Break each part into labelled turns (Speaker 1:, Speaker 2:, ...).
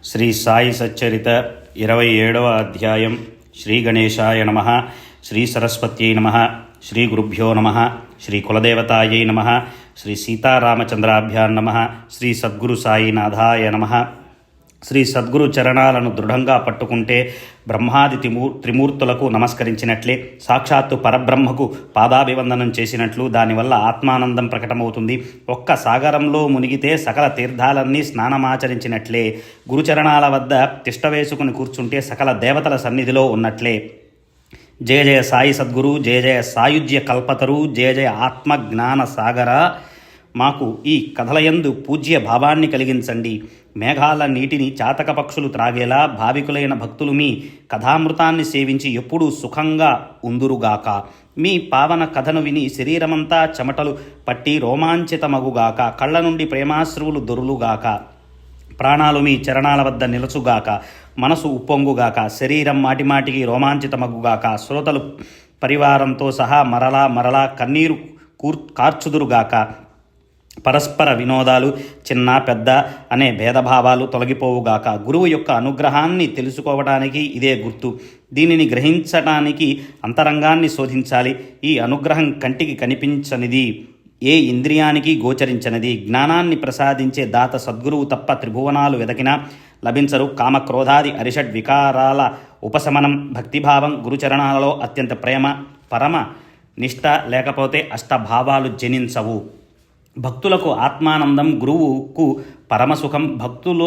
Speaker 1: శ్రీ సాయి సచ్చరిత 27వ అధ్యాయం. శ్రీ గణేశాయ నమః. శ్రీ సరస్వత్యై నమః. శ్రీ గురుభ్యో నమః. శ్రీ కులదేవతాయై నమః. శ్రీ సీతారామచంద్రాభ్యాం నమః. శ్రీ సద్గురు సాయినాథాయ నమః. శ్రీ సద్గురు చరణాలను దృఢంగా పట్టుకుంటే బ్రహ్మాది త్రిమూర్తులకు నమస్కరించినట్లే, సాక్షాత్తు పరబ్రహ్మకు పాదాభివందనం చేసినట్లు దానివల్ల ఆత్మానందం ప్రకటమవుతుంది. ఒక్క సాగరంలో మునిగితే సకల తీర్థాలన్నీ స్నానమాచరించినట్లే, గురుచరణాల వద్ద తిష్ట వేసుకుని కూర్చుంటే సకల దేవతల సన్నిధిలో ఉన్నట్లే. జయ జయ సాయి సద్గురు, జయ జయ సాయుజ్య కల్పతరు, జయ జయ ఆత్మజ్ఞాన సాగర. మాకు ఈ కథలయందు పూజ్య భావాన్ని కలిగించండి. మేఘాల నీటిని చాతక పక్షులు త్రాగేలా భావికులైన భక్తులు మీ కథామృతాన్ని సేవించి ఎప్పుడూ సుఖంగా ఉందురుగాక. మీ పావన కథను విని శరీరమంతా చెమటలు పట్టి రోమాంచితమగుగాక. కళ్ళ నుండి ప్రేమాశ్రువులు దొరులుగాక. ప్రాణాలు మీ చరణాల వద్ద నిలచుగాక. మనసు ఉప్పొంగుగాక. శరీరం మాటిమాటికి రోమాంచితమగుగాక. శ్రోతలు పరివారంతో సహా మరలా కన్నీరు కార్చుదురుగాక. పరస్పర వినోదాలు, చిన్న పెద్ద అనే భేదభావాలు తొలగిపోవుగాక. గురువు యొక్క అనుగ్రహాన్ని తెలుసుకోవడానికి ఇదే గుర్తు. దీనిని గ్రహించటానికి అంతరంగాన్ని శోధించాలి. ఈ అనుగ్రహం కంటికి కనిపించనిది, ఏ ఇంద్రియానికి గోచరించనిది. జ్ఞానాన్ని ప్రసాదించే దాత సద్గురువు తప్ప త్రిభువనాలు వెదకినా లభించరు. కామక్రోధాది అరిషడ్ వికారాల ఉపశమనం, భక్తిభావం, గురుచరణాలలో అత్యంత ప్రేమ, పరమ నిష్ఠ లేకపోతే అష్టభావాలు జనించవు. భక్తులకు ఆత్మానందం, గురువుకు పరమసుఖం. భక్తుల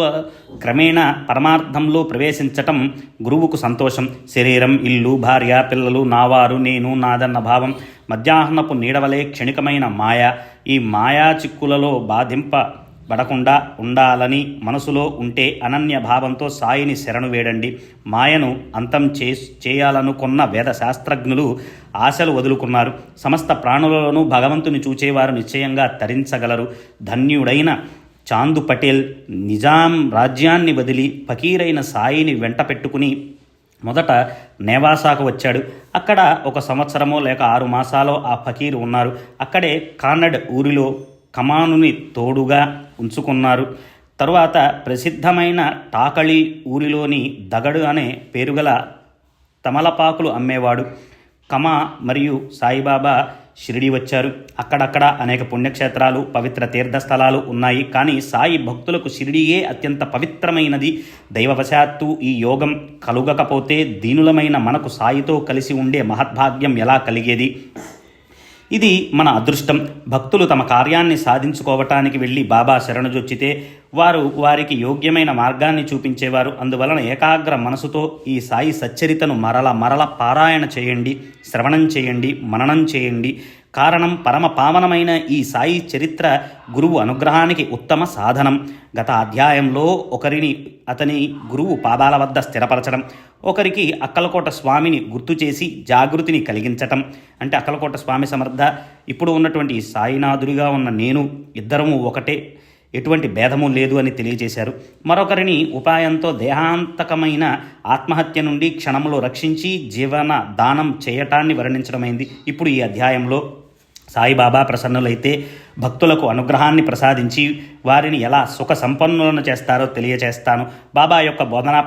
Speaker 1: క్రమేణా పరమార్థంలో ప్రవేశించటం గురువుకు సంతోషం. శరీరం, ఇల్లు, భార్య, పిల్లలు, నావారు, నేను, నాదన్న భావం మధ్యాహ్నపు నీడవలే క్షణికమైన మాయ. ఈ మాయా చిక్కులలో బాధింపబడకుండా ఉండాలని మనసులో ఉంటే అనన్య భావంతో సాయిని శరణు వేడండి. మాయను అంతం చేయాలనుకున్న వేద శాస్త్రజ్ఞులు ఆశలు వదులుకున్నారు. సమస్త ప్రాణులలోనూ భగవంతుని చూచేవారు నిశ్చయంగా తరించగలరు. ధన్యుడైన చాందు పటేల్ నిజాం రాజ్యాన్ని వదిలి ఫకీరైన సాయిని వెంట పెట్టుకుని మొదట నేవాసాకు వచ్చాడు. అక్కడ 1 సంవత్సరమో లేక 6 మాసాలో ఆ ఫకీరు ఉన్నారు. అక్కడే కాన్నడ్ ఊరిలో కమానుని తోడుగా ఉంచుకున్నారు. తరువాత ప్రసిద్ధమైన టాకళి ఊరిలోని దగడు అనే పేరుగల తమలపాకులు అమ్మేవాడు. కమా మరియు సాయిబాబా షిరిడి వచ్చారు. అక్కడక్కడ అనేక పుణ్యక్షేత్రాలు, పవిత్ర తీర్థస్థలాలు ఉన్నాయి. కానీ సాయి భక్తులకు షిరిడియే అత్యంత పవిత్రమైనది. దైవవశాత్తు ఈ యోగం కలుగకపోతే దీనులమైన మనకు సాయితో కలిసి ఉండే మహద్భాగ్యం ఎలా కలిగేది? ఇది మన అదృష్టం. భక్తులు తమ కార్యాన్ని సాధించుకోవటానికి వెళ్ళి బాబా శరణుజొచ్చితే వారికి యోగ్యమైన మార్గాన్ని చూపించేవారు. అందువలన ఏకాగ్ర మనసుతో ఈ సాయి సచ్చరితను మరల పారాయణ చేయండి, శ్రవణం చేయండి, మననం చేయండి. కారణం, పరమ పావనమైన ఈ సాయి చరిత్ర గురువు అనుగ్రహానికి ఉత్తమ సాధనం. గత అధ్యాయంలో ఒకరిని అతని గురువు పాదాల వద్ద స్థిరపరచడం, ఒకరికి అక్కలకోట స్వామిని గుర్తు చేసి జాగృతిని కలిగించటం. అంటే అక్కలకోట స్వామి సమర్థ, ఇప్పుడు ఉన్నటువంటి సాయినాథుడిగా ఉన్న నేను, ఇద్దరము ఒకటే, ఎటువంటి భేదము లేదు అని తెలియజేశారు. మరొకరిని ఉపాయంతో దేహాంతకమైన ఆత్మహత్య నుండి క్షణంలో రక్షించి జీవన దానం చేయటాన్ని వర్ణించడమైంది. ఇప్పుడు ఈ అధ్యాయంలో సాయిబాబా ప్రసన్నులైతే భక్తులకు అనుగ్రహాన్ని ప్రసాదించి వారిని ఎలా సుఖ సంపన్నులను చేస్తారో తెలియచేస్తాను. బాబా యొక్క బోధనా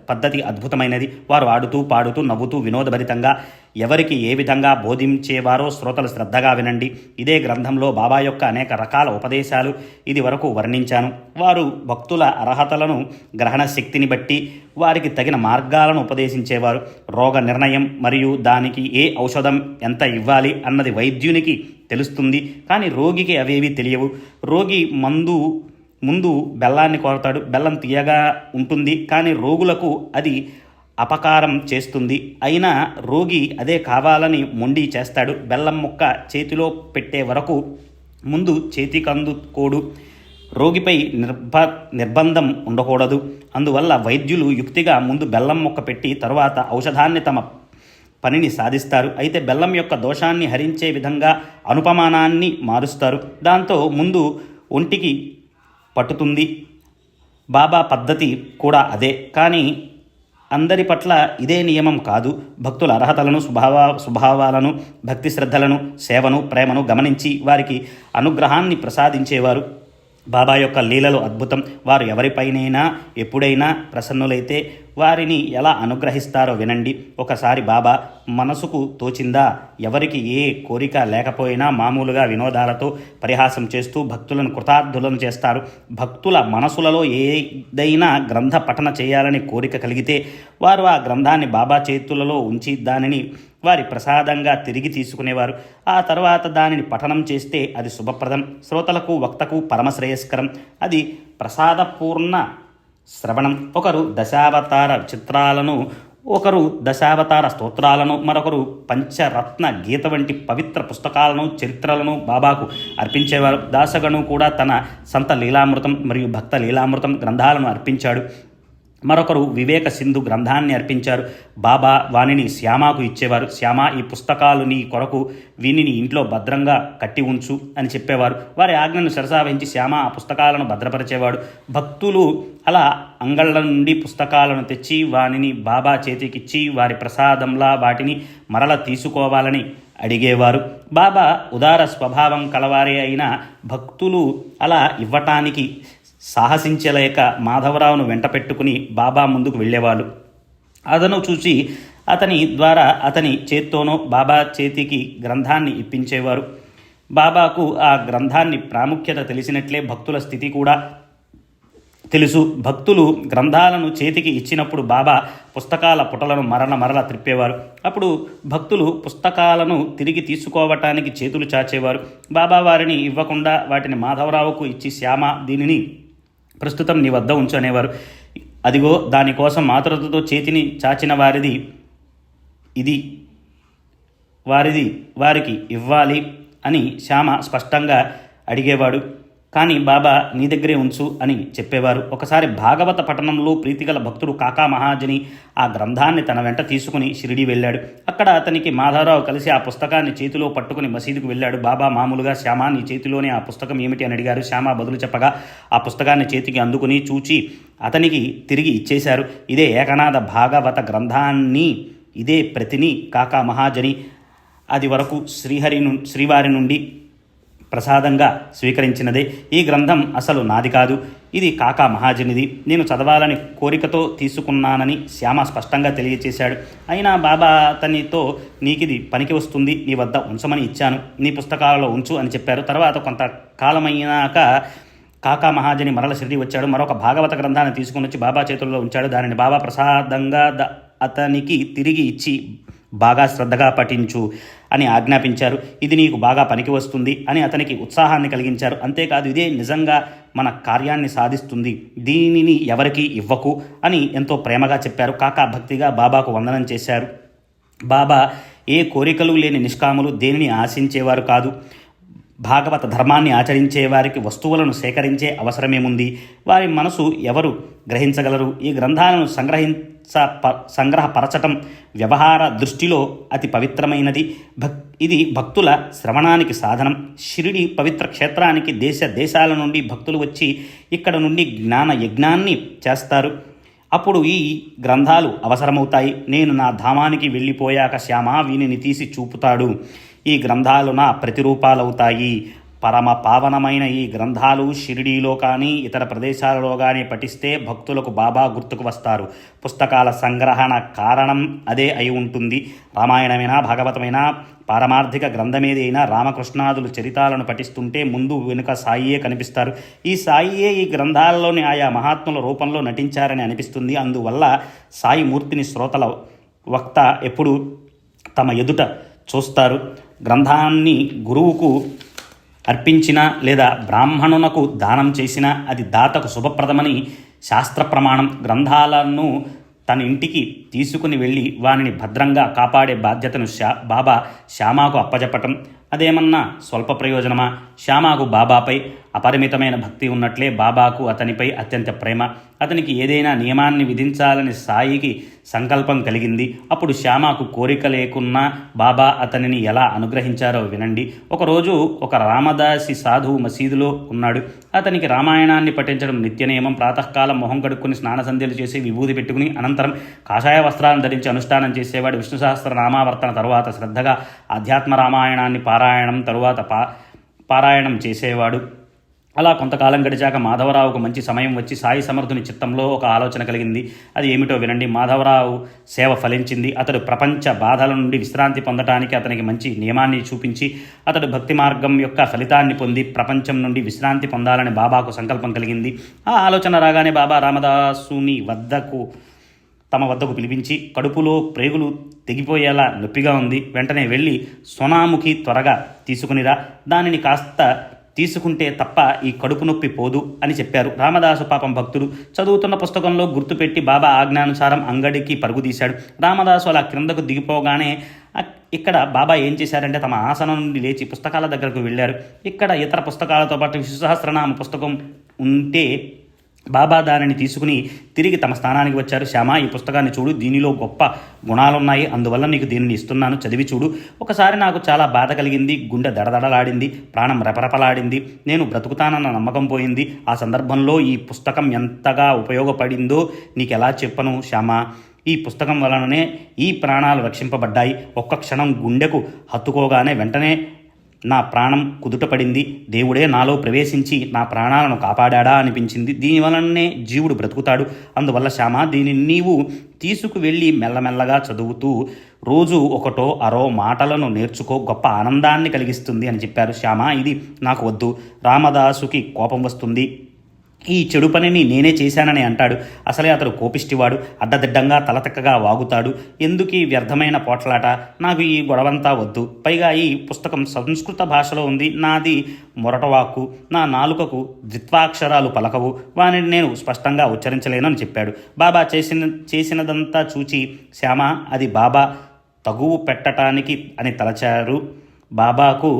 Speaker 1: పద్ధతి అద్భుతమైనది. వారు ఆడుతూ పాడుతూ నవ్వుతూ వినోదభరితంగా ఎవరికి ఏ విధంగా బోధించేవారో శ్రోతలు శ్రద్ధగా వినండి. ఇదే గ్రంథంలో బాబా యొక్క అనేక రకాల ఉపదేశాలు ఇది వరకు వర్ణించాను. వారు భక్తుల అర్హతలను, గ్రహణ శక్తిని బట్టి వారికి తగిన మార్గాలను ఉపదేశించేవారు. రోగ నిర్ణయం మరియు దానికి ఏ ఔషధం ఎంత ఇవ్వాలి అన్నది వైద్యునికి తెలుస్తుంది, కానీ రోగికి అవేవి తెలియవు. రోగి ముందు బెల్లాన్ని కోరతాడు. బెల్లం తీయగా ఉంటుంది, కానీ రోగులకు అది అపకారం చేస్తుంది. అయినా రోగి అదే కావాలని మొండి చేస్తాడు. బెల్లం ముక్క చేతిలో పెట్టే వరకు ముందు చేతికందుకోడు. రోగిపై నిర్బంధం ఉండకూడదు. అందువల్ల వైద్యులు యుక్తిగా ముందు బెల్లం ముక్క పెట్టి తరువాత ఔషధాన్ని తమ పనిని సాధిస్తారు. అయితే బెల్లం యొక్క దోషాన్ని హరించే విధంగా అనుపమానాన్ని మారుస్తారు. దాంతో ముందు ఒంటికి పట్టుతుంది. బాబా పద్ధతి కూడా అదే, కానీ అందరి పట్ల ఇదే నియమం కాదు. భక్తుల అర్హతలను, స్వభావాలను, భక్తి శ్రద్ధలను, సేవను, ప్రేమను గమనించి వారికి అనుగ్రహాన్ని ప్రసాదించేవారు. బాబా యొక్క లీలలు అద్భుతం. వారు ఎవరిపైనైనా ఎప్పుడైనా ప్రసన్నులైతే వారిని ఎలా అనుగ్రహిస్తారో వినండి. ఒకసారి బాబా మనసుకు తోచిందా ఎవరికి ఏ కోరిక లేకపోయినా మామూలుగా వినోదాలతో పరిహాసం చేస్తూ భక్తులను కృతార్థులను చేస్తారు. భక్తుల మనసులలో ఏదైనా గ్రంథ పఠన చేయాలని కోరిక కలిగితే వారు ఆ గ్రంథాన్ని బాబా చేతులలో ఉంచి దానిని వారి ప్రసాదంగా తిరిగి తీసుకునేవారు. ఆ తర్వాత దానిని పఠనం చేస్తే అది శుభప్రదం, శ్రోతలకు వక్తకు పరమశ్రేయస్కరం. అది ప్రసాదపూర్ణ శ్రవణం. ఒకరు దశావతార చిత్రాలను, ఒకరు దశావతార స్తోత్రాలను, మరొకరు పంచరత్న గీత వంటి పవిత్ర పుస్తకాలను, చరిత్రలను బాబాకు అర్పించేవారు. దాసగను కూడా తన సంత లీలామృతం మరియు భక్త లీలామృతం గ్రంథాలను అర్పించాడు. మరొకరు వివేక సింధు గ్రంథాన్ని అర్పించారు. బాబా వానిని శ్యామాకు ఇచ్చేవారు. శ్యామ, ఈ పుస్తకాలు నీ కొరకు, వీనిని ఇంట్లో భద్రంగా కట్టి ఉంచు అని చెప్పేవారు. వారి ఆజ్ఞను శిరసావహించి శ్యామ ఆ పుస్తకాలను భద్రపరిచేవాడు. భక్తులు అలా అంగళ్ళ నుండి పుస్తకాలను తెచ్చి వానిని బాబా చేతికిచ్చి వారి ప్రసాదంలా వాటిని మరల తీసుకోవాలని అడిగేవారు. బాబా ఉదార స్వభావం కలవారే అయిన భక్తులు అలా ఇవ్వటానికి సాహసించలేక మాధవరావును వెంట పెట్టుకుని బాబా ముందుకు వెళ్ళేవాళ్ళు. అతను చూసి అతని ద్వారా అతని చేత్తోనో బాబా చేతికి గ్రంథాన్ని ఇప్పించేవారు. బాబాకు ఆ గ్రంథాన్ని ప్రాముఖ్యత తెలిసినట్లే భక్తుల స్థితి కూడా తెలుసు. భక్తులు గ్రంథాలను చేతికి ఇచ్చినప్పుడు బాబా పుస్తకాల పుటలను మరల త్రిప్పేవారు. అప్పుడు భక్తులు పుస్తకాలను తిరిగి తీసుకోవటానికి చేతులు చాచేవారు. బాబా వారిని ఇవ్వకుండా వాటిని మాధవరావుకు ఇచ్చి శ్యామ, దీనిని ప్రస్తుతం నీ వద్ద ఉంచు అనేవారు. అదిగో దానికోసం ఆతురతతో చేతిని చాచిన వారిది ఇది, వారికి ఇవ్వాలి అని శ్యామ స్పష్టంగా అడిగేవాడు. కానీ బాబా నీ దగ్గరే ఉంచు అని చెప్పేవారు. ఒకసారి భాగవత పఠనంలో ప్రీతిగల భక్తుడు కాకా మహాజని ఆ గ్రంథాన్ని తన వెంట తీసుకుని షిరిడి వెళ్ళాడు. అక్కడ అతనికి మాధవరావు కలిసి ఆ పుస్తకాన్ని చేతిలో పట్టుకుని మసీదుకు వెళ్ళాడు. బాబా మామూలుగా శ్యామ నీ చేతిలోనే ఆ పుస్తకం ఏమిటి అని అడిగారు. శ్యామ బదులు చెప్పగా ఆ పుస్తకాన్ని చేతికి అందుకుని చూచి అతనికి తిరిగి ఇచ్చేశారు. ఇదే ఏకనాథ భాగవత గ్రంథాన్ని, ఇదే ప్రతిని కాకా మహాజని అది వరకు శ్రీవారి నుండి ప్రసాదంగా స్వీకరించినదే. ఈ గ్రంథం అసలు నాది కాదు, ఇది కాకా మహాజనిది. నేను చదవాలని కోరికతో తీసుకున్నానని శ్యామ స్పష్టంగా తెలియచేశాడు. అయినా బాబా అతనితో నీకిది పనికి వస్తుంది, నీ వద్ద ఉంచమని ఇచ్చాను, నీ పుస్తకాలలో ఉంచు అని చెప్పారు. తర్వాత కొంతకాలమైనాక కాకా మహాజని మరల షిరిడి వచ్చాడు. మరొక భాగవత గ్రంథాన్ని తీసుకుని వచ్చి బాబా చేతుల్లో ఉంచాడు. దానిని బాబా ప్రసాదంగా అతనికి తిరిగి ఇచ్చి బాగా శ్రద్ధగా పఠించు అని ఆజ్ఞాపించారు. ఇది నీకు బాగా పనికి వస్తుంది అని అతనికి ఉత్సాహాన్ని కలిగించారు. అంతేకాదు ఇదే నిజంగా మన కార్యాన్ని సాధిస్తుంది, దీనిని ఎవరికి ఇవ్వకు అని ఎంతో ప్రేమగా చెప్పారు. కాకా భక్తిగా బాబాకు వందనం చేశారు. బాబా ఏ కోరికలు లేని నిష్కాములు, దేనిని ఆశించేవారు కాదు. భాగవత ధర్మాన్ని ఆచరించే వారికి వస్తువులను సేకరించే అవసరమేముంది? వారి మనసు ఎవరు గ్రహించగలరు? ఈ గ్రంథాలను సంగ్రహపరచటం వ్యవహార దృష్టిలో అతి పవిత్రమైనది. ఇది భక్తుల శ్రవణానికి సాధనం. షిరిడి పవిత్ర క్షేత్రానికి దేశాల నుండి భక్తులు వచ్చి ఇక్కడ నుండి జ్ఞాన యజ్ఞాన్ని చేస్తారు. అప్పుడు ఈ గ్రంథాలు అవసరమవుతాయి. నేను నా ధామానికి వెళ్ళిపోయాక శ్యామ వీనిని తీసి చూపుతాడు. ఈ గ్రంథాలు నా ప్రతిరూపాలవుతాయి. పరమ పావనమైన ఈ గ్రంథాలు షిరిడీలో కానీ ఇతర ప్రదేశాలలో కానీ పఠిస్తే భక్తులకు బాబా గుర్తుకు వస్తారు. పుస్తకాల సంగ్రహణ కారణం అదే అయి ఉంటుంది. రామాయణమైనా భాగవతమైనా పారమార్థిక గ్రంథమేదైనా రామకృష్ణాదులు చరితాలను పఠిస్తుంటే ముందు వెనుక సాయియే కనిపిస్తారు. ఈ సాయియే ఈ గ్రంథాలలోని ఆయా మహాత్ముల రూపంలో నటించారని అనిపిస్తుంది. అందువల్ల సాయి మూర్తిని శ్రోతల వక్త ఎప్పుడు తమ ఎదుట చూస్తారు. గ్రంథాన్ని గురువుకు అర్పించినా లేదా బ్రాహ్మణునకు దానం చేసినా అది దాతకు శుభప్రదమని శాస్త్ర ప్రమాణం. గ్రంథాలను తన ఇంటికి తీసుకుని వెళ్ళి వానిని భద్రంగా కాపాడే బాధ్యతను బాబా శ్యామాకు అప్పజెప్పటం అదేమన్నా స్వల్ప ప్రయోజనమా? శ్యామాకు బాబాపై అపరిమితమైన భక్తి ఉన్నట్లే బాబాకు అతనిపై అత్యంత ప్రేమ. అతనికి ఏదైనా నియమాన్ని విధించాలని సాయికి సంకల్పం కలిగింది. అప్పుడు శ్యామాకు కోరిక లేకున్నా బాబా అతనిని ఎలా అనుగ్రహించారో వినండి. ఒకరోజు ఒక రామదాసి సాధువు మసీదులో ఉన్నాడు. అతనికి రామాయణాన్ని పఠించడం నిత్యనియమం. ప్రాతకాలం మొహం కడుక్కుని స్నాన సంధ్యలు చేసి విభూతి పెట్టుకుని అనంతరం కాషాయ వస్త్రాలను ధరించి అనుష్ఠానం చేసేవాడు. విష్ణు సహస్ర నామావర్తన తరువాత శ్రద్ధగా ఆధ్యాత్మ రామాయణాన్ని పారాయణం తరువాత పారాయణం చేసేవాడు. అలా కొంతకాలం గడిచాక మాధవరావుకు మంచి సమయం వచ్చి సాయి సమర్థుని చిత్తంలో ఒక ఆలోచన కలిగింది. అది ఏమిటో వినండి. మాధవరావు సేవ ఫలించింది. అతడు ప్రపంచ బాధల నుండి విశ్రాంతి పొందటానికి అతనికి మంచి నియమాన్ని చూపించి అతడు భక్తి మార్గం యొక్క ఫలితాన్ని పొంది ప్రపంచం నుండి విశ్రాంతి పొందాలని బాబాకు సంకల్పం కలిగింది. ఆ ఆలోచన రాగానే బాబా రామదాసుని తమ వద్దకు పిలిపించి, కడుపులో ప్రేగులు తెగిపోయేలా నొప్పిగా ఉంది, వెంటనే వెళ్ళి సోనాముఖి త్వరగా తీసుకునిరా, దానిని కాస్త తీసుకుంటే తప్ప ఈ కడుపు నొప్పి పోదు అని చెప్పారు. రామదాసు పాపం భక్తుడు చదువుతున్న పుస్తకంలో గుర్తుపెట్టి బాబా ఆజ్ఞానుసారం అంగడికి పరుగు తీశాడు. రామదాసు అలా క్రిందకు దిగిపోగానే ఇక్కడ బాబా ఏం చేశారంటే తమ ఆసనం నుండి లేచి పుస్తకాల దగ్గరకు వెళ్ళారు. ఇక్కడ ఇతర పుస్తకాలతో పాటు విష్ణు సహస్రనామ పుస్తకం ఉంటే బాబా దానిని తీసుకుని తిరిగి తమ స్థానానికి వచ్చారు. శ్యామ, ఈ పుస్తకాన్ని చూడు, దీనిలో గొప్ప గుణాలున్నాయి, అందువల్ల నీకు దీనిని ఇస్తున్నాను, చదివి చూడు. ఒకసారి నాకు చాలా బాధ కలిగింది, గుండె దడదడలాడింది, ప్రాణం రెపరెపలాడింది, నేను బ్రతుకుతానన్న నమ్మకం పోయింది. ఆ సందర్భంలో ఈ పుస్తకం ఎంతగా ఉపయోగపడిందో నీకెలా చెప్పను శ్యామ. ఈ పుస్తకం వలననే ఈ ప్రాణాలు రక్షింపబడ్డాయి. ఒక్క క్షణం గుండెకు హత్తుకోగానే వెంటనే నా ప్రాణం కుదుటపడింది. దేవుడే నాలో ప్రవేశించి నా ప్రాణాలను కాపాడా అనిపించింది. దీనివలనే జీవుడు బ్రతుకుతాడు. అందువల్ల శ్యామ, దీనిని నీవు తీసుకువెళ్ళి మెల్లమెల్లగా చదువుతూ రోజు ఒకటో అరో మాటలను నేర్చుకో, గొప్ప ఆనందాన్ని కలిగిస్తుంది అని చెప్పారు. శ్యామ, ఇది నాకు వద్దు, రామదాసుకి కోపం వస్తుంది, ఈ చెడు పనిని నేనే చేశానని అంటాడు. అసలే అతడు కోపిష్టివాడు, అడ్డదిడ్డంగా తలతెక్కగా వాగుతాడు. ఎందుకు ఈ వ్యర్థమైన పోట్లాట, నాకు ఈ గొడవంతా వద్దు. పైగా ఈ పుస్తకం సంస్కృత భాషలో ఉంది, నాది మొరటవాక్కు, నా నాలుకకు ద్విత్వాక్షరాలు పలకవు, వానిని నేను స్పష్టంగా ఉచ్చరించలేను అని చెప్పాడు. బాబా చేసినదంతా చూచి శ్యామ, అది బాబా తగువు పెట్టటానికి అని తలచారు. బాబాకు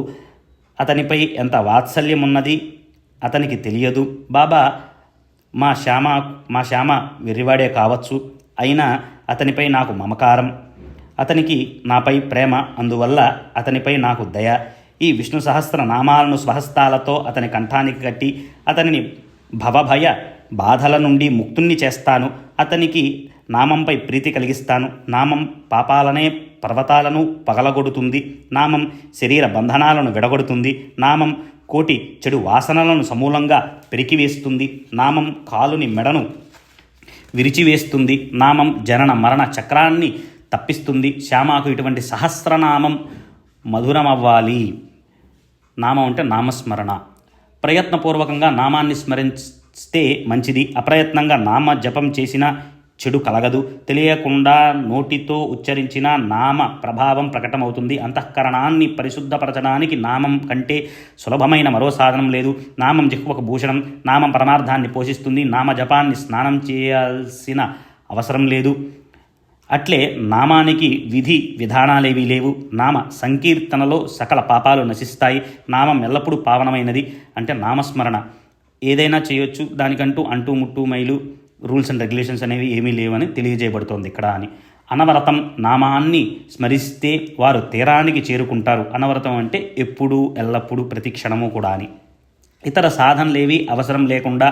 Speaker 1: అతనిపై ఎంత వాత్సల్యం ఉన్నది అతనికి తెలియదు. బాబా మా శ్యామ వెర్రివాడే కావచ్చు, అయినా అతనిపై నాకు మమకారం, అతనికి నాపై ప్రేమ, అందువల్ల అతనిపై నాకు దయ. ఈ విష్ణు సహస్ర నామాలను స్వహస్తాలతో అతని కంఠానికి కట్టి అతనిని భవభయ బాధల నుండి ముక్తుణ్ణి చేస్తాను. అతనికి నామంపై ప్రీతి కలిగిస్తాను. నామం పాపాలనే పర్వతాలను పగలగొడుతుంది. నామం శరీర బంధనాలను విడగొడుతుంది. నామం కోటి చెడు వాసనలను సమూలంగా పెరికివేస్తుంది. నామం కాలుని మెడను విరిచివేస్తుంది. నామం జనన మరణ చక్రాన్ని తప్పిస్తుంది. శ్యామకు ఇటువంటి సహస్రనామం మధురమవ్వాలి. నామం అంటే నామస్మరణ. ప్రయత్నపూర్వకంగా నామాన్ని స్మరిస్తే మంచిది, అప్రయత్నంగా నామ జపం చేసిన చెడు కలగదు. తెలియకుండా నోటితో ఉచ్చరించిన నామ ప్రభావం ప్రకటమవుతుంది. అంతఃకరణాన్ని పరిశుద్ధపరచడానికి నామం కంటే సులభమైన మరో సాధనం లేదు. నామం జిహ్వకు భూషణం. నామం పరమార్థాన్ని పోషిస్తుంది. నామ జపాన్ని స్నానం చేయాల్సిన అవసరం లేదు. అట్లే నామానికి విధి విధానాలేవీ లేవు. నామ సంకీర్తనలో సకల పాపాలు నశిస్తాయి. నామం ఎల్లప్పుడూ పావనమైనది. అంటే నామస్మరణ ఏదైనా చేయొచ్చు, దానికంటూ అంటూ ముట్టు మైలు రూల్స్ అండ్ రెగ్యులేషన్స్ అనేవి ఏమీ లేవని తెలియజేయబడుతోంది ఇక్కడ అని. అనవరతం నామాన్ని స్మరిస్తే వారు తీరానికి చేరుకుంటారు. అనవరతం అంటే ఎప్పుడూ ఎల్లప్పుడూ ప్రతి క్షణము కూడా అని. ఇతర సాధనలేవి అవసరం లేకుండా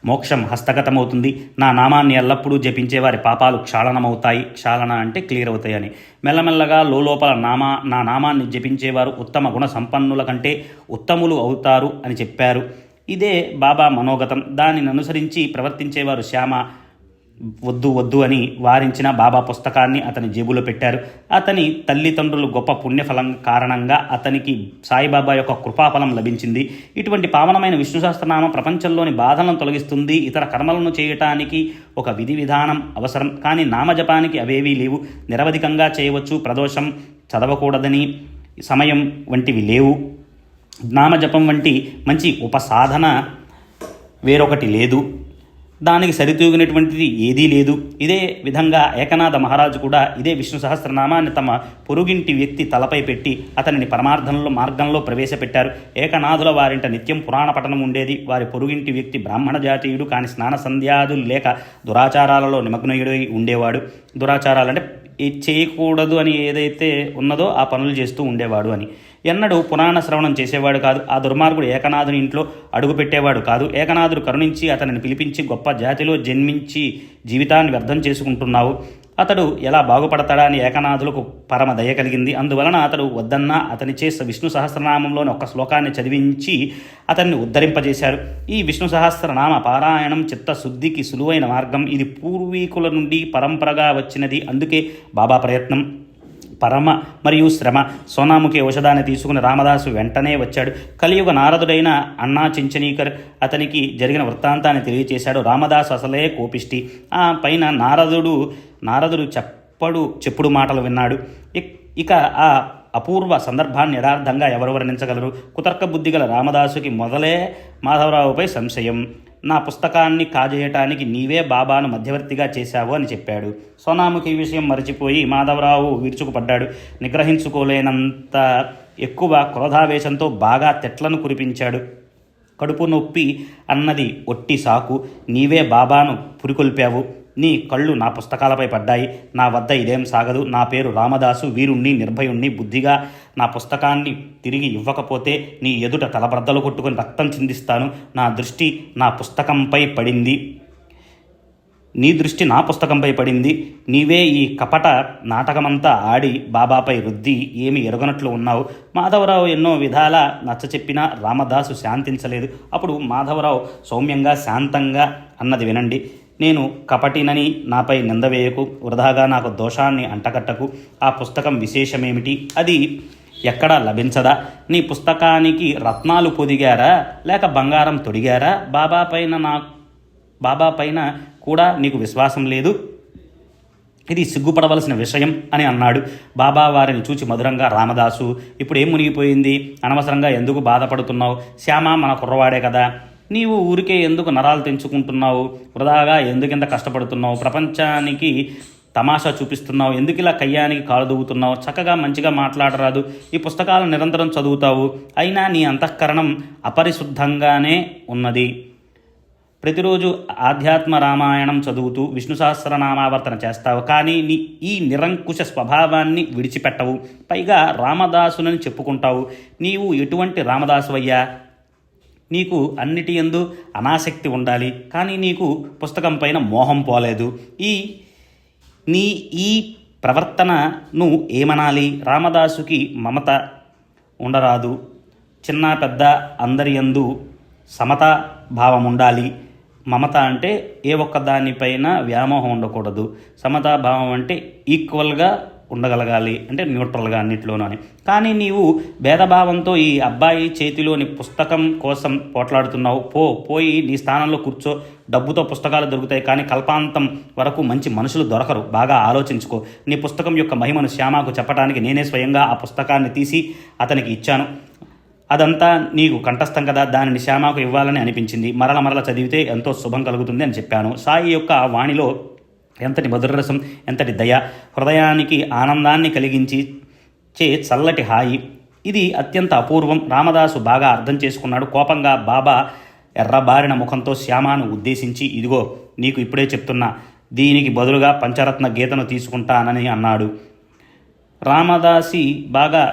Speaker 1: మోక్షం హస్తగతమవుతుంది. నా నామాన్ని ఎల్లప్పుడూ జపించే వారి పాపాలు క్షాళనమవుతాయి. క్షాళన అంటే క్లియర్ అవుతాయని. మెల్లమెల్లగా లోపల నా నామాన్ని జపించేవారు ఉత్తమ గుణ సంపన్నుల కంటే ఉత్తములు అవుతారు అని చెప్పారు. ఇదే బాబా మనోగతం. దానిని అనుసరించి ప్రవర్తించేవారు శ్యామ వద్దు అని వారించిన బాబా పుస్తకాన్ని అతని జేబులో పెట్టారు. అతని తల్లిదండ్రులు గొప్ప పుణ్యఫలం కారణంగా అతనికి సాయిబాబా యొక్క కృపాఫలం లభించింది. ఇటువంటి పావనమైన విష్ణు సహస్రనామం ప్రపంచంలోని బాధలను తొలగిస్తుంది. ఇతర కర్మలను చేయటానికి ఒక విధి విధానం అవసరం, కానీ నామజపానికి అవేవీ లేవు. నిరవధికంగా చేయవచ్చు. ప్రదోషం చదవకూడదని సమయం వంటివి లేవు. నామజపం వంటి మంచి ఉపసాధన వేరొకటి లేదు. దానికి సరితూగినటువంటిది ఏదీ లేదు. ఇదే విధంగా ఏకనాథ మహారాజు కూడా ఇదే విష్ణు సహస్రనామాన్ని తమ పొరుగింటి వ్యక్తి తలపై పెట్టి అతనిని పరమార్థంలో మార్గంలో ప్రవేశపెట్టారు. ఏకనాథుల వారింట నిత్యం పురాణ పఠనం ఉండేది. వారి పొరుగింటి వ్యక్తి బ్రాహ్మణ జాతీయుడు, కానీ స్నాన సంధ్యాదులు లేక దురాచారాలలో నిమగ్నుడై ఉండేవాడు. దురాచారాలంటే చేయకూడదు అని ఏదైతే ఉన్నదో ఆ పనులు చేస్తూ ఉండేవాడు అని. ఎన్నడూ పురాణ శ్రవణం చేసేవాడు కాదు. ఆ దుర్మార్గుడు ఏకనాథుని ఇంట్లో అడుగుపెట్టేవాడు కాదు. ఏకనాథుడు కరుణించి అతనిని పిలిపించి, గొప్ప జాతిలో జన్మించి జీవితాన్ని వ్యర్థం చేసుకుంటున్నావు, అతడు ఎలా బాగుపడతాడా అని ఏకనాథులకు పరమ దయ కలిగింది. అందువలన అతడు వద్దన్నా అతనిచే విష్ణు సహస్రనామంలోని ఒక శ్లోకాన్ని చదివించి అతన్ని ఉద్ధరింపజేశారు. ఈ విష్ణు సహస్రనామ పారాయణం చిత్తశుద్ధికి సులువైన మార్గం. ఇది పూర్వీకుల నుండి పరంపరగా వచ్చినది. అందుకే బాబా ప్రయత్నం, పరమ మరియు శ్రమ. సోనాముఖి ఔషధాన్ని తీసుకుని రామదాసు వెంటనే వచ్చాడు. కలియుగ నారదుడైన అన్నా చించనీకర్ అతనికి జరిగిన వృత్తాంతాన్ని తెలియచేశాడు. రామదాసు అసలే కోపిష్టి. ఆ పైన నారదుడు చెప్పుడు మాటలు విన్నాడు. ఇక ఆ అపూర్వ సందర్భాన్ని యథార్థంగా ఎవరు వర్ణించగలరు? కుతర్క బుద్ధిగల రామదాసుకి మొదలే మాధవరావుపై సంశయం. నా పుస్తకాన్ని కాజేయటానికి నీవే బాబాను మధ్యవర్తిగా చేశావు అని చెప్పాడు. సోనాముఖి విషయం మరచిపోయి మాధవరావు విరుచుకుపడ్డాడు. నిగ్రహించుకోలేనంత ఎక్కువ క్రోధావేశంతో బాగా తెట్లను కురిపించాడు. కడుపు నొప్పి అన్నది ఒట్టి సాకు. నీవే బాబాను పురికొల్పావు. నీ కళ్ళు నా పుస్తకాలపై పడ్డాయి. నా వద్ద ఇదేం సాగదు. నా పేరు రామదాసు, వీరుణ్ణి, నిర్భయుణ్ణి. బుద్ధిగా నా పుస్తకాన్ని తిరిగి ఇవ్వకపోతే నీ ఎదుట తలబ్రద్దలు కొట్టుకుని రక్తం చిందిస్తాను. నా పుస్తకంపై పడింది. నీ దృష్టి నా పుస్తకంపై పడింది. నీవే ఈ కపట నాటకమంతా ఆడి బాబాపై రుద్ది ఏమి ఎరగనట్లు ఉన్నావు. మాధవరావు ఎన్నో విధాలా నచ్చచెప్పినా రామదాసు శాంతించలేదు. అప్పుడు మాధవరావు సౌమ్యంగా, శాంతంగా అన్నది వినండి. నేను కపటినని నాపై నిందవేయకు. వృధాగా నాకు దోషాన్ని అంటకట్టకు. ఆ పుస్తకం విశేషమేమిటి? అది ఎక్కడా లభించదా? నీ పుస్తకానికి రత్నాలు పొదిగారా లేక బంగారం తొడిగారా? బాబా పైన కూడా నీకు విశ్వాసం లేదు. ఇది సిగ్గుపడవలసిన విషయం అని అన్నాడు. బాబా వారిని చూచి మధురంగా, రామదాసు, ఇప్పుడు ఏం మునిగిపోయింది? అనవసరంగా ఎందుకు బాధపడుతున్నావు? శ్యామ మన కుర్రవాడే కదా. నీవు ఊరికే ఎందుకు నరాలు తెంచుకుంటున్నావు? వృధాగా ఎందుకింత కష్టపడుతున్నావు? ప్రపంచానికి తమాషా చూపిస్తున్నావు? ఎందుకు ఇలా కయ్యానికి కాలు దువ్వుతున్నావు? చక్కగా మంచిగా మాట్లాడరాదు. ఈ పుస్తకాలు నిరంతరం చదువుతావు, అయినా నీ అంతఃకరణం అపరిశుద్ధంగానే ఉన్నది. ప్రతిరోజు ఆధ్యాత్మ రామాయణం చదువుతూ విష్ణు సహస్రనామావర్తన చేస్తావు, కానీ ఈ నిరంకుశ స్వభావాన్ని విడిచిపెట్టవు. పైగా రామదాసునని చెప్పుకుంటావు. నీవు ఎటువంటి రామదాసువయ్యా? నీకు అన్నిటి యందు అనాసక్తి ఉండాలి, కానీ నీకు పుస్తకం పైన మోహం పోలేదు. ఈ ప్రవర్తనను ఏమనాలి? రామదాసుకి మమత ఉండరాదు. చిన్న పెద్ద అందరి యందు సమతా భావం ఉండాలి. మమత అంటే ఏ ఒక్క దానిపైన వ్యామోహం ఉండకూడదు. సమతాభావం అంటే ఈక్వల్గా ఉండగలగాలి, అంటే న్యూట్రల్గా అన్నింటిలోనూ అని. కానీ నీవు భేదభావంతో ఈ అబ్బాయి చేతిలోని పుస్తకం కోసం పోట్లాడుతున్నావు. పోయి నీ స్థానంలో కూర్చో. డబ్బుతో పుస్తకాలు దొరుకుతాయి, కానీ కల్పాంతం వరకు మంచి మనుషులు దొరకరు. బాగా ఆలోచించుకో. నీ పుస్తకం యొక్క మహిమను శ్యామకు చెప్పడానికి నేనే స్వయంగా ఆ పుస్తకాన్ని తీసి అతనికి ఇచ్చాను. అదంతా నీకు కంఠస్థం కదా, దానిని శ్యామకు ఇవ్వాలని అనిపించింది. మరల చదివితే ఎంతో శుభం కలుగుతుంది అని చెప్పాను. సాయి యొక్క వాణిలో ఎంతటి మధురరసం, ఎంతటి దయ, హృదయానికి ఆనందాన్ని కలిగించి చల్లటి హాయి. ఇది అత్యంత అపూర్వం. రామదాసు బాగా అర్థం చేసుకున్నాడు. కోపంగా బాబా ఎర్రబారిన ముఖంతో శ్యామను ఉద్దేశించి, ఇదిగో నీకు ఇప్పుడే చెప్తున్నా, దీనికి బదులుగా పంచరత్న గీతను తీసుకుంటానని అన్నాడు. రామదాసి బాగా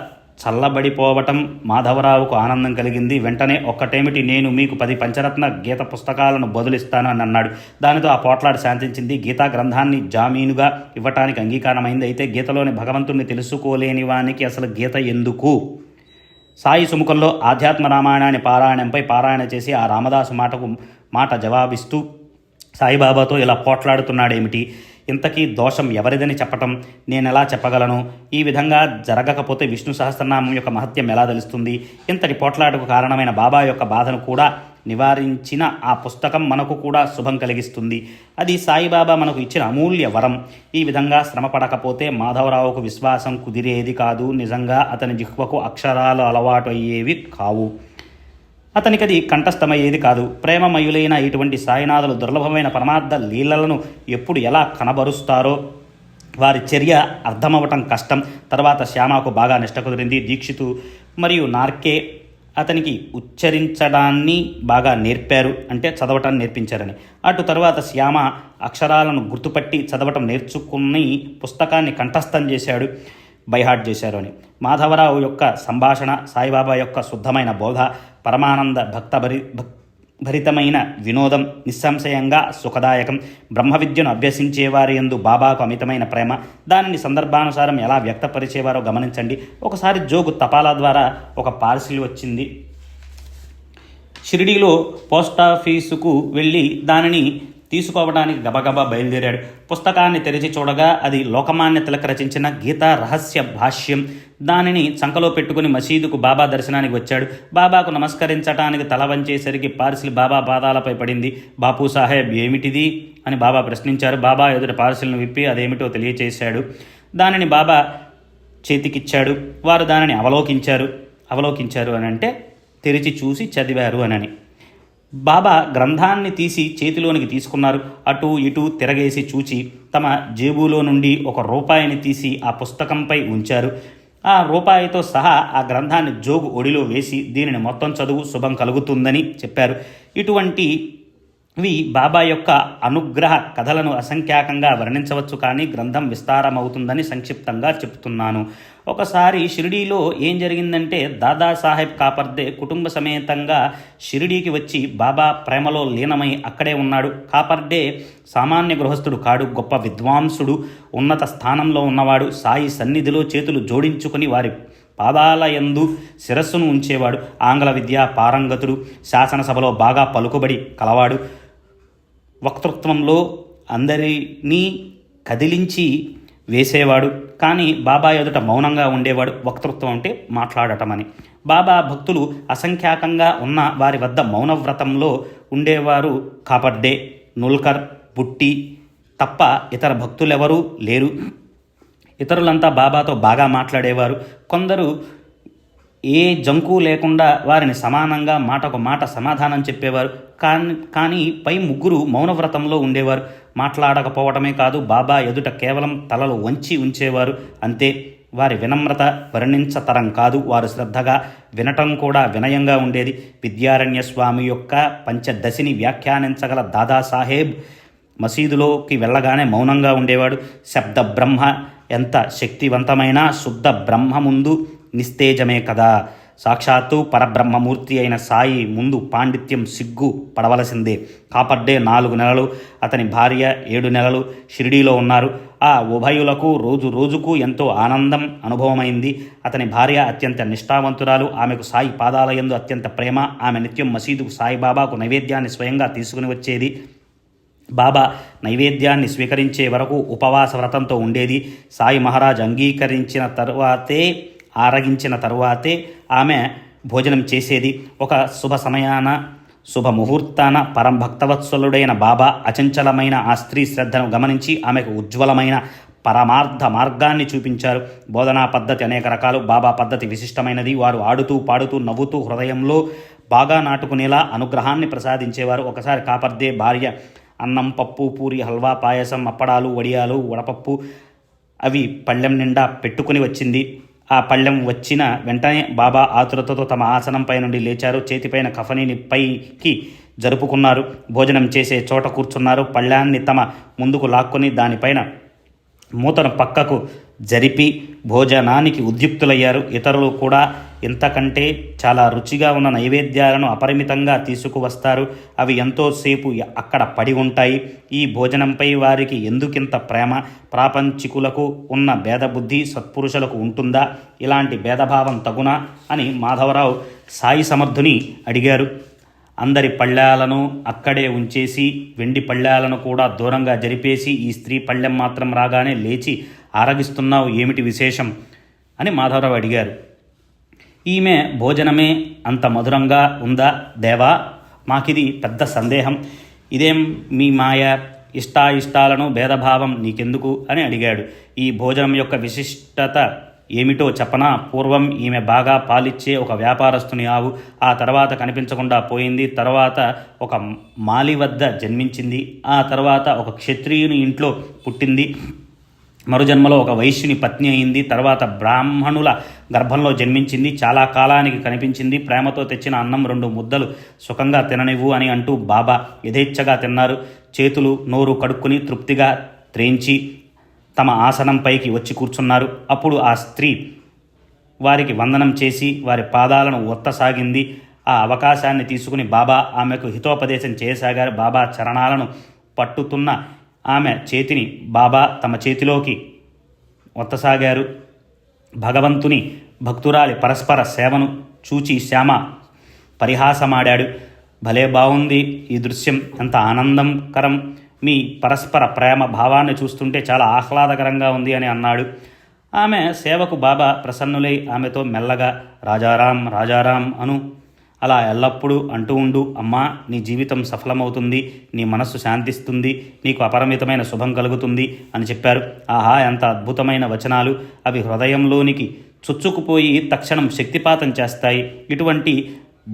Speaker 1: చల్లబడిపోవటం మాధవరావుకు ఆనందం కలిగింది. వెంటనే ఒక్కటేమిటి, నేను మీకు 10 పంచరత్న గీత పుస్తకాలను బదులిస్తాను అని అన్నాడు. దానితో ఆ పోట్లాడు శాంతించింది. గీతా గ్రంథాన్ని జామీనుగా ఇవ్వటానికి అంగీకారమైంది. అయితే గీతలోని భగవంతుణ్ణి తెలుసుకోలేని వానికి అసలు గీత ఎందుకు? సాయి సుముఖంలో ఆధ్యాత్మ రామాయణాన్ని పారాయణ చేసి ఆ రామదాసు మాట జవాబిస్తూ సాయిబాబాతో ఇలా పోట్లాడుతున్నాడేమిటి? ఇంతకీ దోషం ఎవరిదని చెప్పటం నేనెలా చెప్పగలను? ఈ విధంగా జరగకపోతే విష్ణు సహస్రనామం యొక్క మహత్యం ఎలా తెలుస్తుంది? ఇంతటి పోట్లాటకు కారణమైన బాబా యొక్క బాధను కూడా నివారించిన ఆ పుస్తకం మనకు కూడా శుభం కలిగిస్తుంది. అది సాయిబాబా మనకు ఇచ్చిన అమూల్య వరం. ఈ విధంగా శ్రమ పడకపోతే మాధవరావుకు విశ్వాసం కుదిరేది కాదు. నిజంగా అతని జిహ్వకు అక్షరాలు అలవాటు అయ్యేవి కావు. అతనికది కంఠస్థమయ్యేది కాదు. ప్రేమమయులైన ఇటువంటి సాయినాథులు దుర్లభమైన పరమార్థ లీలలను ఎప్పుడు ఎలా కనబరుస్తారో వారి చర్య అర్థమవటం కష్టం. తర్వాత శ్యామకు బాగా నిష్ట కుదిరింది. దీక్షితు మరియు నార్కే అతనికి ఉచ్చరించడాన్ని బాగా నేర్పారు, అంటే చదవటాన్ని నేర్పించారని. అటు తర్వాత శ్యామ అక్షరాలను గుర్తుపట్టి చదవటం నేర్చుకుని పుస్తకాన్ని కంఠస్థం చేశాడు, బైహార్ట్ చేశారు అని. మాధవరావు యొక్క సంభాషణ, సాయిబాబా యొక్క శుద్ధమైన బోధ, పరమానంద భరితమైన వినోదం, నిస్సంశయంగా సుఖదాయకం. బ్రహ్మ విద్యను అభ్యసించేవారి యందు బాబాకు అమితమైన ప్రేమ. దానిని సందర్భానుసారం ఎలా వ్యక్తపరిచేవారో గమనించండి. ఒకసారి జోగు తపాలా ద్వారా ఒక పార్సిల్ వచ్చింది. షిరిడీలో పోస్టాఫీసుకు వెళ్ళి దానిని తీసుకోవడానికి గబగబా బయలుదేరాడు. పుస్తకాన్ని తెరిచి చూడగా అది లోకమాన్య తిలక్ రచించిన గీతా రహస్య భాష్యం. దానిని చంకలో పెట్టుకుని మసీదుకు బాబా దర్శనానికి వచ్చాడు. బాబాకు నమస్కరించడానికి తల వంచేసరికి పార్సిల్ బాబా పాదాలపై పడింది. బాపు సాహెబ్, ఏమిటిది అని బాబా ప్రశ్నించారు. బాబా ఎదుట పార్సిల్ను విప్పి అదేమిటో తెలియచేశాడు. దానిని బాబా చేతికిచ్చాడు. వారు దానిని అవలోకించారు అని అంటే తెరిచి చూసి చదివారు అని. బాబా గ్రంథాన్ని తీసి చేతిలోనికి తీసుకున్నారు. అటు ఇటు తిరగేసి చూచి తమ జేబులో నుండి ₹1 తీసి ఆ పుస్తకంపై ఉంచారు. ఆ రూపాయితో సహా ఆ గ్రంథాన్ని జోగు ఒడిలో వేసి దీనిని మొత్తం చదువు, శుభం కలుగుతుందని చెప్పారు. ఇటువంటివి బాబా యొక్క అనుగ్రహ కథలను అసంఖ్యాకంగా వర్ణించవచ్చు, కానీ గ్రంథం విస్తారమవుతుందని సంక్షిప్తంగా చెప్తున్నాను. ఒకసారి షిరిడీలో ఏం జరిగిందంటే, దాదాసాహెబ్ కాపర్దే కుటుంబ సమేతంగా షిరిడీకి వచ్చి బాబా ప్రేమలో లీనమై అక్కడే ఉన్నాడు. కాపర్డే సామాన్య గృహస్థుడు కాడు, గొప్ప విద్వాంసుడు, ఉన్నత స్థానంలో ఉన్నవాడు. సాయి సన్నిధిలో చేతులు జోడించుకుని వారి పాదాలయందు శిరస్సును ఉంచేవాడు. ఆంగ్ల విద్య పారంగతుడు, శాసనసభలో బాగా పలుకుబడి కలవాడు. వక్తృత్వంలో అందరినీ కదిలించి వేసేవాడు. కానీ బాబా ఎదుట మౌనంగా ఉండేవాడు. వక్తృత్వం అంటే మాట్లాడటం అని. బాబా భక్తులు అసంఖ్యాకంగా ఉన్న వారి వద్ద మౌనవ్రతంలో ఉండేవారు. కాపర్డే, నుల్కర్, బుట్టి తప్ప ఇతర భక్తులెవరూ లేరు. ఇతరులంతా బాబాతో బాగా మాట్లాడేవారు. కొందరు ఏ జంకు లేకుండా వారిని సమానంగా మాటకు మాట సమాధానం చెప్పేవారు. కానీ పై ముగ్గురు మౌనవ్రతంలో ఉండేవారు. మాట్లాడకపోవటమే కాదు, బాబా ఎదుట కేవలం తలలు వంచి ఉంచేవారు అంతే. వారి వినమ్రత వర్ణించతరం కాదు. వారు శ్రద్ధగా వినటం కూడా వినయంగా ఉండేది. విద్యారణ్య స్వామి యొక్క పంచదశిని వ్యాఖ్యానించగల దాదాసాహెబ్ మసీదులోకి వెళ్ళగానే మౌనంగా ఉండేవాడు. శబ్ద బ్రహ్మ ఎంత శక్తివంతమైన శుద్ధ బ్రహ్మ ముందు నిస్తేజమే కదా. సాక్షాత్తు పరబ్రహ్మమూర్తి అయిన సాయి ముందు పాండిత్యం సిగ్గు పడవలసిందే. కాపర్డే 4 నెలలు, అతని భార్య 7 నెలలు షిరిడీలో ఉన్నారు. ఆ ఉభయులకు రోజు రోజుకు ఎంతో ఆనందం అనుభవమైంది. అతని భార్య అత్యంత నిష్ఠావంతురాలు. ఆమెకు సాయి పాదాలయందు అత్యంత ప్రేమ. ఆమె నిత్యం మసీదుకు సాయిబాబాకు నైవేద్యాన్ని స్వయంగా తీసుకుని వచ్చేది. బాబా నైవేద్యాన్ని స్వీకరించే వరకు ఉపవాస వ్రతంతో ఉండేది. సాయి మహారాజ్ ఆరగించిన తరువాతే ఆమె భోజనం చేసేది. ఒక శుభ సమయాన, శుభముహూర్తాన పరంభక్తవత్సలుడైన బాబా అచంచలమైన ఆ స్త్రీ శ్రద్ధను గమనించి ఆమెకు ఉజ్వలమైన పరమార్థ మార్గాన్ని చూపించారు. బోధనా పద్ధతి అనేక రకాలు. బాబా పద్ధతి విశిష్టమైనది. వారు ఆడుతూ పాడుతూ నవ్వుతూ హృదయంలో బాగా నాటుకునేలా అనుగ్రహాన్ని ప్రసాదించేవారు. ఒకసారి కాపర్దే భార్య అన్నం, పప్పు, పూరి, హల్వా, పాయసం, అప్పడాలు, వడియాలు, వడపప్పు అవి పళ్ళెం నిండా పెట్టుకుని వచ్చింది. ఆ పళ్ళెం వచ్చిన వెంటనే బాబా ఆతురతతో తమ ఆసనంపై నుండి లేచారు. చేతిపైన కఫనీని పైకి జరుపుకున్నారు. భోజనం చేసే చోట కూర్చున్నారు. పళ్ళాన్ని తమ ముందుకు లాక్కొని దానిపైన మూతను పక్కకు జరిపి భోజనానికి ఉద్యుక్తులయ్యారు. ఇతరులు కూడా ఇంతకంటే చాలా రుచిగా ఉన్న నైవేద్యాలను అపరిమితంగా తీసుకువస్తారు. అవి ఎంతోసేపు అక్కడ పడి ఉంటాయి. ఈ భోజనంపై వారికి ఎందుకింత ప్రేమ? ప్రాపంచికులకు ఉన్న భేదబుద్ధి సత్పురుషులకు ఉంటుందా? ఇలాంటి భేదభావం తగునా అని మాధవరావు సాయి సమర్థుని అడిగారు. అందరి పళ్ళాలను అక్కడే ఉంచేసి వెండి పళ్ళాలను కూడా దూరంగా జరిపేసి ఈ స్త్రీ పళ్ళెం మాత్రం రాగానే లేచి ఆరగిస్తున్నావు, ఏమిటి విశేషం అని మాధవరావు అడిగారు. ఈమె భోజనమే అంత మధురంగా ఉందా దేవా? మాకిది పెద్ద సందేహం. ఇదేం మీ మాయ? ఇష్టాయిష్టాలను భేదభావం నీకెందుకు అని అడిగాడు. ఈ భోజనం యొక్క విశిష్టత ఏమిటో చెప్పనా? పూర్వం ఈమె బాగా పాలిచ్చే ఒక వ్యాపారస్తుని ఆవు. ఆ తర్వాత కనిపించకుండా పోయింది. తర్వాత ఒక మాలి వద్ద జన్మించింది. ఆ తర్వాత ఒక క్షత్రియుని ఇంట్లో పుట్టింది. మరుజన్మలో ఒక వైశ్యుని పత్ని అయింది. తర్వాత బ్రాహ్మణుల గర్భంలో జన్మించింది. చాలా కాలానికి కనిపించింది. ప్రేమతో తెచ్చిన అన్నం 2 ముద్దలు సుఖంగా తిననివ్వు అని అంటూ బాబా యథేచ్ఛగా తిన్నారు. చేతులు నోరు కడుక్కుని తృప్తిగా త్రేంచి తమ ఆసనంపైకి వచ్చి కూర్చున్నారు. అప్పుడు ఆ స్త్రీ వారికి వందనం చేసి వారి పాదాలను ఒత్తసాగింది. ఆ అవకాశాన్ని తీసుకుని బాబా ఆమెకు హితోపదేశం చేయసాగారు. బాబా చరణాలను పట్టుతున్న ఆమె చేతిని బాబా తమ చేతిలోకి ఒత్తసాగారు. భగవంతుని భక్తురాలి పరస్పర సేవను చూచి శ్యామ పరిహాసమాడాడు. భలే బాగుంది ఈ దృశ్యం, ఎంత ఆనందకరం, మీ పరస్పర ప్రేమ భావాన్ని చూస్తుంటే చాలా ఆహ్లాదకరంగా ఉంది అని అన్నాడు. ఆమె సేవకు బాబా ప్రసన్నులై ఆమెతో మెల్లగా రాజారాం రాజారాం అను, అలా ఎల్లప్పుడూ అంటూ ఉండు, అమ్మా నీ జీవితం సఫలమవుతుంది, నీ మనస్సు శాంతిస్తుంది, నీకు అపరిమితమైన శుభం కలుగుతుంది అని చెప్పారు. ఆహా, ఎంత అద్భుతమైన వచనాలు! అవి హృదయంలోనికి చొచ్చుకుపోయి తక్షణం శక్తిపాతం చేస్తాయి. ఇటువంటి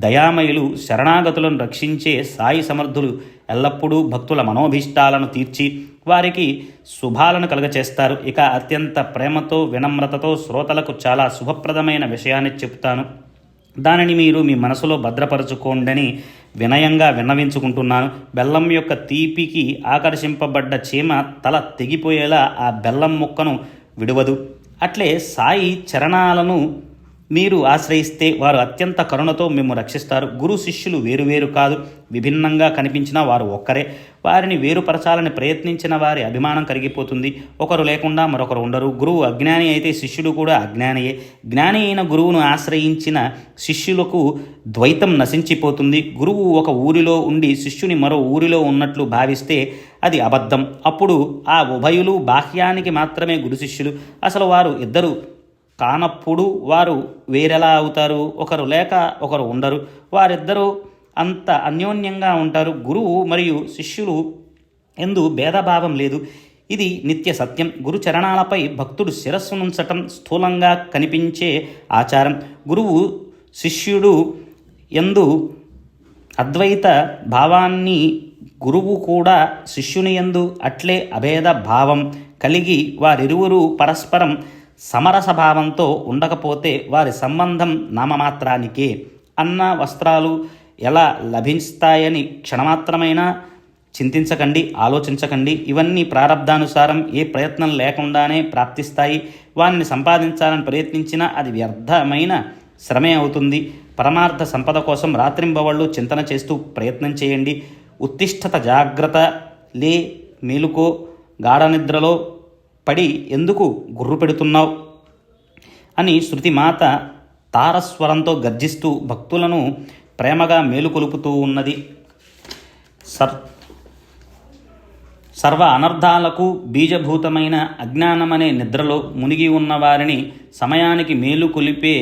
Speaker 1: దయామయులు, శరణాగతులను రక్షించే సాయి సమర్థులు ఎల్లప్పుడూ భక్తుల మనోభీష్టాలను తీర్చి వారికి శుభాలను కలుగచేస్తారు. ఇక అత్యంత ప్రేమతో వినమ్రతతో శ్రోతలకు చాలా శుభప్రదమైన విషయాన్ని చెప్తాను, దానిని మీరు మీ మనసులో భద్రపరచుకోండని వినయంగా విన్నవించుకుంటున్నాను. బెల్లం యొక్క తీపికి ఆకర్షింపబడ్డ చీమ తల తెగిపోయేలా ఆ బెల్లం ముక్కను విడువదు. అట్లే సాయి చరణాలను మీరు ఆశ్రయిస్తే వారు అత్యంత కరుణతో మిమ్ము రక్షిస్తారు. గురు శిష్యులు వేరువేరు కాదు, విభిన్నంగా కనిపించినా వారు ఒక్కరే. వారిని వేరుపరచాలని ప్రయత్నించిన వారి అభిమానం కరిగిపోతుంది. ఒకరు లేకుండా మరొకరు ఉండరు. గురువు అజ్ఞాని అయితే శిష్యుడు కూడా అజ్ఞానియే. జ్ఞాని అయిన గురువును ఆశ్రయించిన శిష్యులకు ద్వైతం నశించిపోతుంది. గురువు ఒక ఊరిలో ఉండి శిష్యుని మరో ఊరిలో ఉన్నట్లు భావిస్తే అది అబద్ధం. అప్పుడు ఆ ఉభయులు బాహ్యానికి మాత్రమే గురు శిష్యులు. అసలు వారు ఇద్దరు కానప్పుడు వారు వేరెలా అవుతారు? ఒకరు లేక ఒకరు ఉండరు. వారిద్దరూ అంత అన్యోన్యంగా ఉంటారు. గురువు మరియు శిష్యులు ఎందు భేదభావం లేదు. ఇది నిత్య సత్యం. గురు చరణాలపై భక్తుడు శిరస్సునుంచటం స్థూలంగా కనిపించే ఆచారం. గురువు శిష్యుడు ఎందు అద్వైత భావాన్ని, గురువు కూడా శిష్యుని యందు అట్లే అభేద భావం కలిగి వారిరువురు పరస్పరం సమరసభావంతో ఉండకపోతే వారి సంబంధం నామమాత్రానికే. అన్న వస్త్రాలు ఎలా లభిస్తాయని క్షణమాత్రమైనా చింతించకండి, ఆలోచించకండి. ఇవన్నీ ప్రారబ్ధానుసారం ఏ ప్రయత్నం లేకుండానే ప్రాప్తిస్తాయి. వారిని సంపాదించాలని ప్రయత్నించినా అది వ్యర్థమైన శ్రమే అవుతుంది. పరమార్థ సంపద కోసం రాత్రింబవళ్ళు చింతన చేస్తూ ప్రయత్నం చేయండి. ఉత్తిష్ఠత, జాగ్రత్త, లే, మేలుకో, గాఢనిద్రలో పడి ఎందుకు గుర్రు పెడుతున్నావు అని శృతిమాత తారస్వరంతో గర్జిస్తూ భక్తులను ప్రేమగా మేలుకొలుపుతూ ఉన్నది. సర్వ అనర్థాలకు బీజభూతమైన అజ్ఞానమనే నిద్రలో మునిగి ఉన్న వారిని సమయానికి మేలుకొలిపే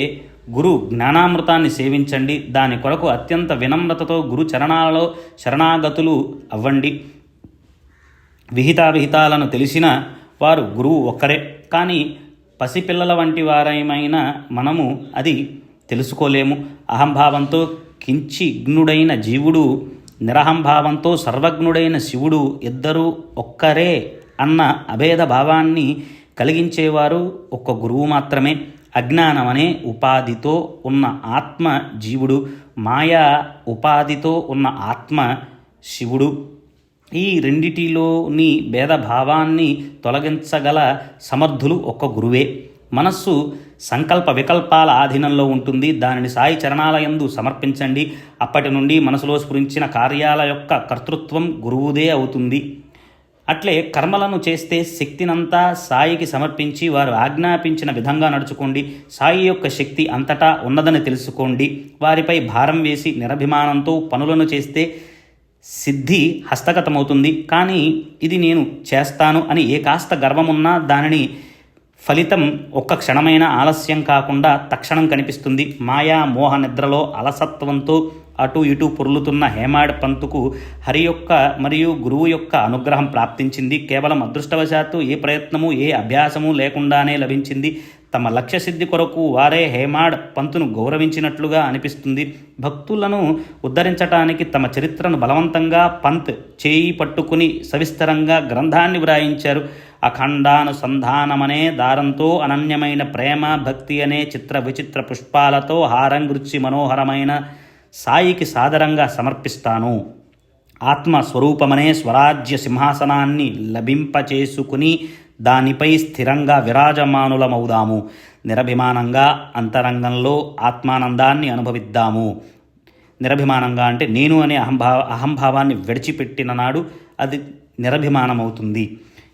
Speaker 1: గురు జ్ఞానామృతాన్ని సేవించండి. దాని కొరకు అత్యంత వినమ్రతతో గురు చరణాలలో శరణాగతులు అవ్వండి. విహితావిహితాలను తెలిసిన వారు గురువు ఒక్కరే. కానీ పసిపిల్లల వంటి వారమైన మనము అది తెలుసుకోలేము. అహంభావంతో కించిజ్ఞుడైన జీవుడు, నిరహంభావంతో సర్వజ్ఞుడైన శివుడు ఇద్దరూ ఒక్కరే అన్న అభేద భావాన్ని కలిగించేవారు ఒక్క గురువు మాత్రమే. అజ్ఞానమనే ఉపాధితో ఉన్న ఆత్మ జీవుడు, మాయా ఉపాధితో ఉన్న ఆత్మ శివుడు. ఈ రెండిటిలోని భేదభావాన్ని తొలగించగల సమర్థులు ఒక్క గురువే. మనస్సు సంకల్ప వికల్పాల ఆధీనంలో ఉంటుంది. దానిని సాయి చరణాలయందు సమర్పించండి. అప్పటి నుండి మనసులో స్ఫురించిన కార్యాల యొక్క కర్తృత్వం గురువుదే అవుతుంది. అట్లే కర్మలను చేస్తే శక్తినంతా సాయికి సమర్పించి వారు ఆజ్ఞాపించిన విధంగా నడుచుకోండి. సాయి యొక్క శక్తి అంతటా ఉన్నదని తెలుసుకోండి. వారిపై భారం వేసి నిరభిమానంతో పనులను చేస్తే సిద్ధి హస్తగతమవుతుంది. కానీ ఇది నేను చేస్తాను అని ఏ కాస్త గర్వమున్నా దానిని ఫలితం ఒక్క క్షణమైన ఆలస్యం కాకుండా తక్షణం కనిపిస్తుంది. మాయా మోహ నిద్రలో అలసత్వంతో అటు ఇటు పొర్లుతున్న హేమాడ్ పంతుకు హరి యొక్క మరియు గురువు యొక్క అనుగ్రహం ప్రాప్తించింది. కేవలం అదృష్టవశాత్తు ఏ ప్రయత్నము ఏ అభ్యాసము లేకుండానే లభించింది. తమ లక్ష్య సిద్ధి కొరకు వారే హేమాడ్ పంతును గౌరవించినట్లుగా అనిపిస్తుంది. భక్తులను ఉద్ధరించటానికి తమ చరిత్రను బలవంతంగా పంత్ చేయి పట్టుకుని సవిస్తరంగా గ్రంథాన్ని వ్రాయించారు. అఖండానుసంధానమనే దారంతో అనన్యమైన ప్రేమ భక్తి అనే చిత్ర విచిత్ర పుష్పాలతో హారంగుర్చి మనోహరమైన సాయికి సాదరంగా సమర్పిస్తాను. ఆత్మస్వరూపమనే స్వరాజ్య సింహాసనాన్ని లభింపచేసుకుని దానిపై స్థిరంగా విరాజమానులమవుదాము. నిరభిమానంగా అంతరంగంలో ఆత్మానందాన్ని అనుభవిద్దాము. నిరభిమానంగా అంటే నేను అనే అహంభావాన్ని విడిచిపెట్టిన నాడు అది నిరభిమానమవుతుంది.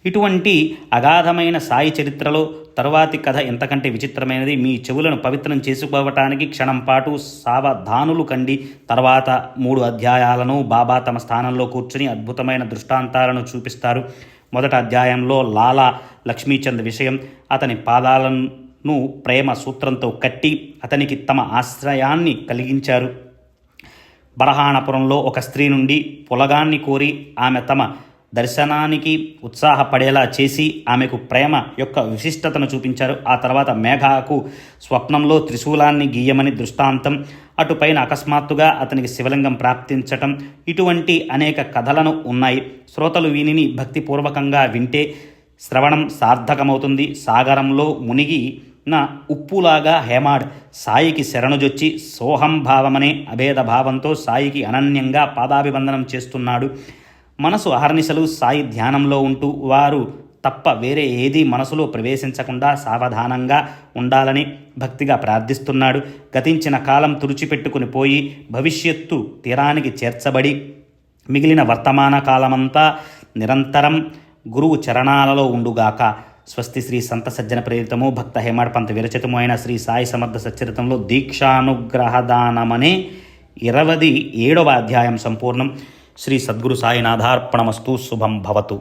Speaker 1: ఇటువంటి అగాధమైన సాయి చరిత్రలో తరువాతి కథ ఎంతకంటే విచిత్రమైనది. మీ చెవులను పవిత్రం చేసుకోవటానికి క్షణం పాటు సావధానులు కండి. తర్వాత 3 అధ్యాయాలను బాబా తమ స్థానంలో కూర్చుని అద్భుతమైన దృష్టాంతాలను చూపిస్తారు. మొదటి అధ్యాయంలో లాలా లక్ష్మీచంద్ విషయం. అతని పాదాలను ప్రేమ సూత్రంతో కట్టి అతనికి తమ ఆశ్రయాన్ని కలిగించారు. బరహాణపురంలో ఒక స్త్రీ నుండి పులగాన్ని కోరి ఆమె తమ దర్శనానికి ఉత్సాహపడేలా చేసి ఆమెకు ప్రేమ యొక్క విశిష్టతను చూపించారు. ఆ తర్వాత మేఘాకు స్వప్నంలో త్రిశూలాన్ని గీయమని దృష్టాంతం. అటుపైన అకస్మాత్తుగా అతనికి శివలింగం ప్రాప్తించటం. ఇటువంటి అనేక కథలను ఉన్నాయి. శ్రోతలు వీనిని భక్తిపూర్వకంగా వింటే శ్రవణం సార్థకమవుతుంది. సాగరంలో మునిగిన ఉప్పులాగా హేమాడ్ సాయికి శరణుజొచ్చి సోహంభావమనే అభేద భావంతో సాయికి అనన్యంగా పాదాభివందనం చేస్తున్నాడు. మనసు అహర్నిశలు సాయి ధ్యానంలో ఉంటూ వారు తప్ప వేరే ఏదీ మనసులో ప్రవేశించకుండా సావధానంగా ఉండాలని భక్తిగా ప్రార్థిస్తున్నాడు. గతించిన కాలం తుడిచిపెట్టుకుని పోయి భవిష్యత్తు తీరానికి చేర్చబడి మిగిలిన వర్తమాన కాలమంతా నిరంతరం గురువు చరణాలలో ఉండుగాక. స్వస్తి. శ్రీ సంత సజ్జన ప్రేరితము భక్త హేమాడ్ పంత్ విరచితము అయిన శ్రీ సాయి సమర్థ సచ్చరితంలో దీక్షానుగ్రహదానమనే 27వ అధ్యాయం సంపూర్ణం. శ్రీ సద్గురు సాయినాథార్పణమస్తు. శుభం భవతు.